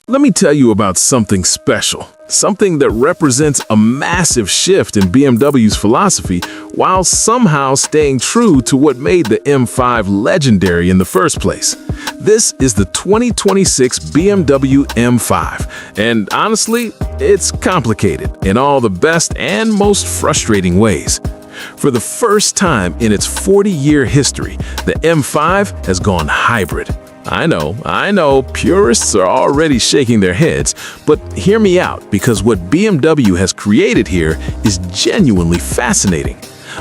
Let me tell you about something special, something that represents a massive shift in BMW's philosophy while somehow staying true to what made the M5 legendary in the first place. This is the 2026 BMW M5, and honestly, it's complicated in all the best and most frustrating ways. For the first time in its 40-year history, the M5 has gone hybrid. I know, purists are already shaking their heads, but hear me out, because what BMW has created here is genuinely fascinating.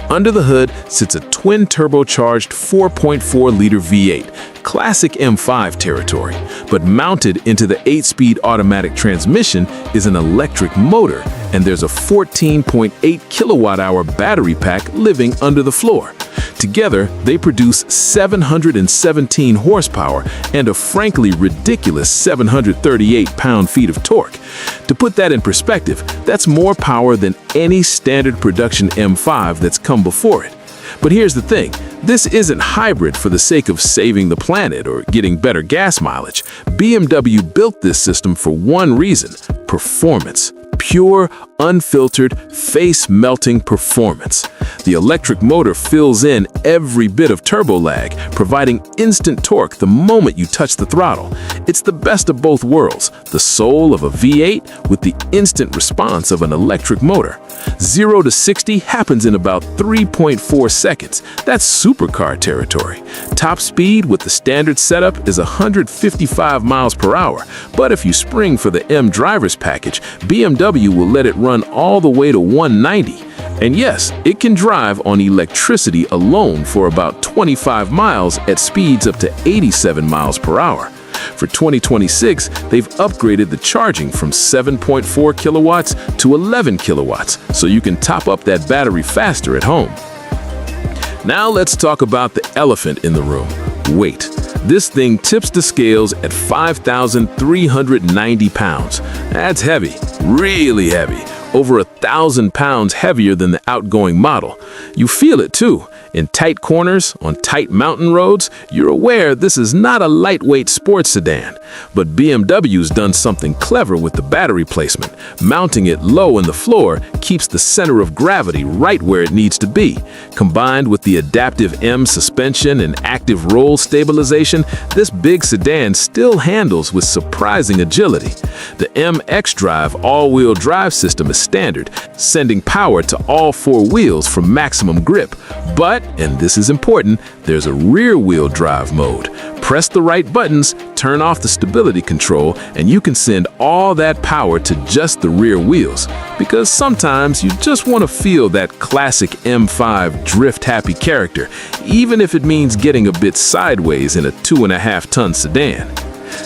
Under the hood sits a twin-turbocharged 4.4-liter V8, classic M5 territory, but mounted into the 8-speed automatic transmission is an electric motor, and there's a 14.8 kilowatt-hour battery pack living under the floor. Together, they produce 717 horsepower and a frankly ridiculous 738 pound-feet of torque. To put that in perspective, that's more power than any standard production M5 that's come before it. But here's the thing, this isn't hybrid for the sake of saving the planet or getting better gas mileage. BMW built this system for one reason: performance. Pure, unfiltered, face-melting performance. The electric motor fills in every bit of turbo lag, providing instant torque the moment you touch the throttle. It's the best of both worlds, the soul of a V8 with the instant response of an electric motor. 0 to 60 happens in about 3.4 seconds. That's supercar territory. Top speed with the standard setup is 155 miles per hour, but if you spring for the M driver's package, BMW will let it run all the way to 190. And yes, it can drive on electricity alone for about 25 miles at speeds up to 87 miles per hour. For 2026, they've upgraded the charging from 7.4 kilowatts to 11 kilowatts, so you can top up that battery faster at home. Now let's talk about the elephant in the room: weight. This thing tips the scales at 5,390 pounds. That's heavy, really heavy. Over 1,000 pounds heavier than the outgoing model. You feel it too. In tight corners, on tight mountain roads, you're aware this is not a lightweight sports sedan. But BMW's done something clever with the battery placement. Mounting it low in the floor keeps the center of gravity right where it needs to be. Combined with the adaptive M suspension and active roll stabilization, this big sedan still handles with surprising agility. The M xDrive all-wheel drive system is standard, sending power to all four wheels for maximum grip. But, and this is important, there's a rear-wheel drive mode. Press the right buttons, turn off the stability control, and you can send all that power to just the rear wheels. Because sometimes you just want to feel that classic M5 drift-happy character, even if it means getting a bit sideways in a 2.5-ton sedan.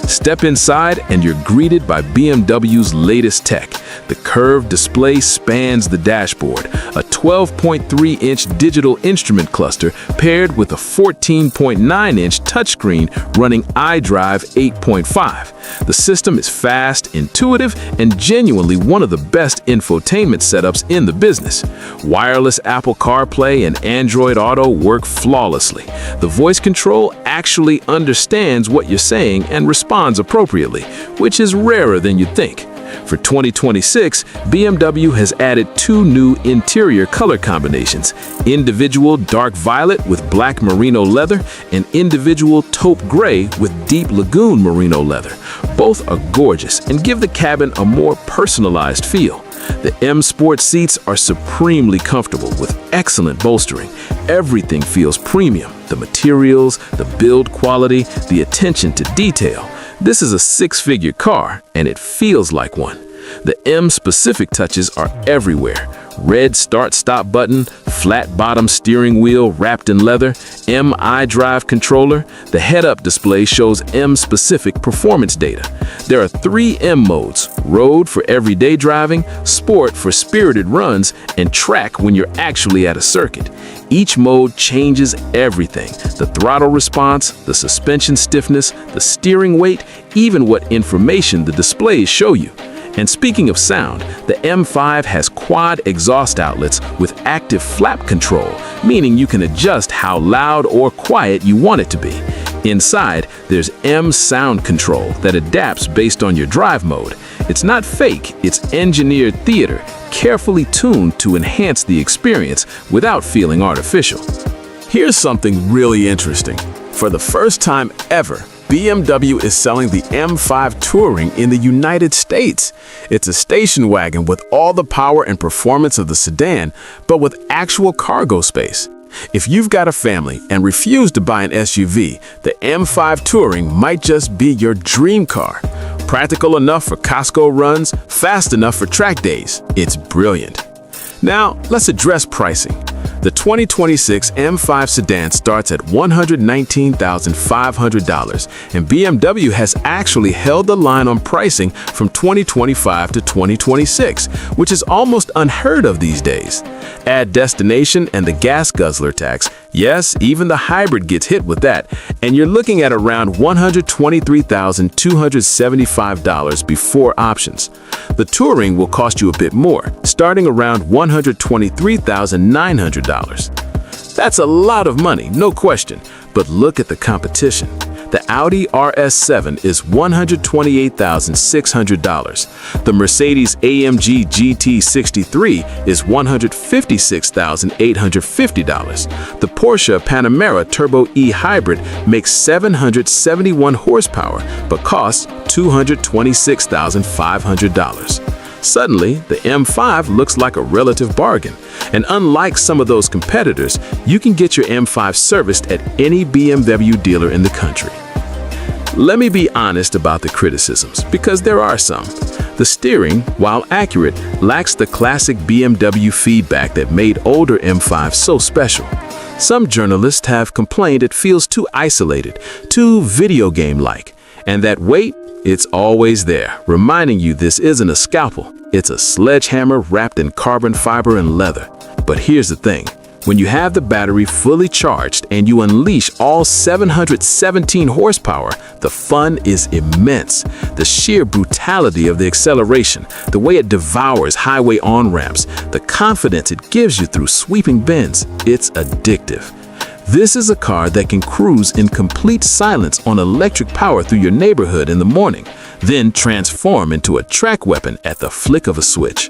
Step inside and you're greeted by BMW's latest tech. The curved display spans the dashboard, a 12.3-inch digital instrument cluster paired with a 14.9-inch touchscreen running iDrive 8.5. The system is fast, intuitive, and genuinely one of the best infotainment setups in the business. Wireless Apple CarPlay and Android Auto work flawlessly. The voice control actually understands what you're saying and responds appropriately, which is rarer than you'd think. For 2026, BMW has added 2 new interior color combinations: individual dark violet with black merino leather and individual taupe gray with deep lagoon merino leather. Both are gorgeous and give the cabin a more personalized feel. The M Sport seats are supremely comfortable with excellent bolstering. Everything feels premium: the materials, the build quality, the attention to detail. This is a 6-figure car, and it feels like one. The M-specific touches are everywhere. Red start-stop button, flat-bottom steering wheel wrapped in leather, M iDrive controller. The head-up display shows M-specific performance data. There are 3 M modes: Road for everyday driving, Sport for spirited runs, and Track when you're actually at a circuit. Each mode changes everything: the throttle response, the suspension stiffness, the steering weight, even what information the displays show you. And speaking of sound, the M5 has quad exhaust outlets with active flap control, meaning you can adjust how loud or quiet you want it to be. Inside, there's M sound control that adapts based on your drive mode. It's not fake, it's engineered theater, carefully tuned to enhance the experience without feeling artificial. Here's something really interesting. For the first time ever, BMW is selling the M5 Touring in the United States. It's a station wagon with all the power and performance of the sedan, but with actual cargo space. If you've got a family and refuse to buy an SUV, the M5 Touring might just be your dream car. Practical enough for Costco runs, fast enough for track days. It's brilliant. Now, let's address pricing. The 2026 M5 sedan starts at $119,500, and BMW has actually held the line on pricing from 2025 to 2026, which is almost unheard of these days. Add destination and the gas guzzler tax. Yes, even the hybrid gets hit with that, and you're looking at around $123,275 before options. The Touring will cost you a bit more, starting around $123,900. That's a lot of money, no question, but look at the competition. The Audi RS7 is $128,600. The Mercedes-AMG GT63 is $156,850. The Porsche Panamera Turbo E Hybrid makes 771 horsepower but costs $226,500. Suddenly, the M5 looks like a relative bargain. And unlike some of those competitors, you can get your M5 serviced at any BMW dealer in the country. Let me be honest about the criticisms, because there are some. The steering, while accurate, lacks the classic BMW feedback that made older M5s so special. Some journalists have complained it feels too isolated, too video game-like. And that weight? It's always there, reminding you this isn't a scalpel. It's a sledgehammer wrapped in carbon fiber and leather. But here's the thing. When you have the battery fully charged and you unleash all 717 horsepower, the fun is immense. The sheer brutality of the acceleration, the way it devours highway on-ramps, the confidence it gives you through sweeping bends, it's addictive. This is a car that can cruise in complete silence on electric power through your neighborhood in the morning, then transform into a track weapon at the flick of a switch.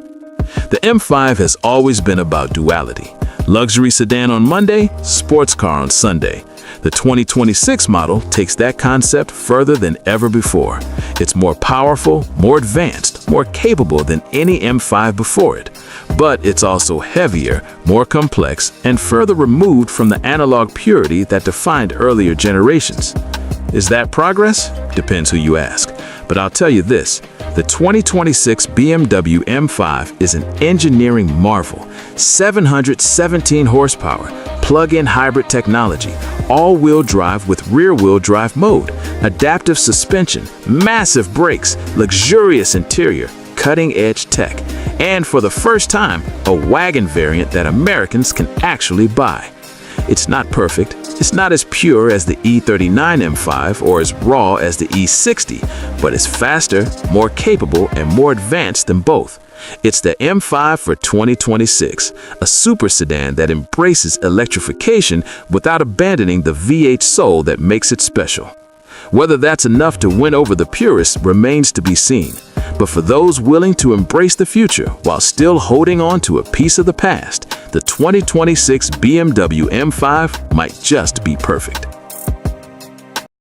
The M5 has always been about duality. Luxury sedan on Monday, sports car on Sunday. The 2026 model takes that concept further than ever before. It's more powerful, more advanced, more capable than any M5 before it. But it's also heavier, more complex, and further removed from the analog purity that defined earlier generations. Is that progress? Depends who you ask. But I'll tell you this, the 2026 BMW M5 is an engineering marvel. 717 horsepower, plug-in hybrid technology, all-wheel drive with rear-wheel drive mode, adaptive suspension, massive brakes, luxurious interior, cutting-edge tech, and for the first time, a wagon variant that Americans can actually buy. It's not perfect. It's not as pure as the E39 M5 or as raw as the E60, but it's faster, more capable, and more advanced than both. It's the M5 for 2026, a super sedan that embraces electrification without abandoning the V8 soul that makes it special. Whether that's enough to win over the purists remains to be seen. But for those willing to embrace the future while still holding on to a piece of the past, the 2026 BMW M5 might just be perfect.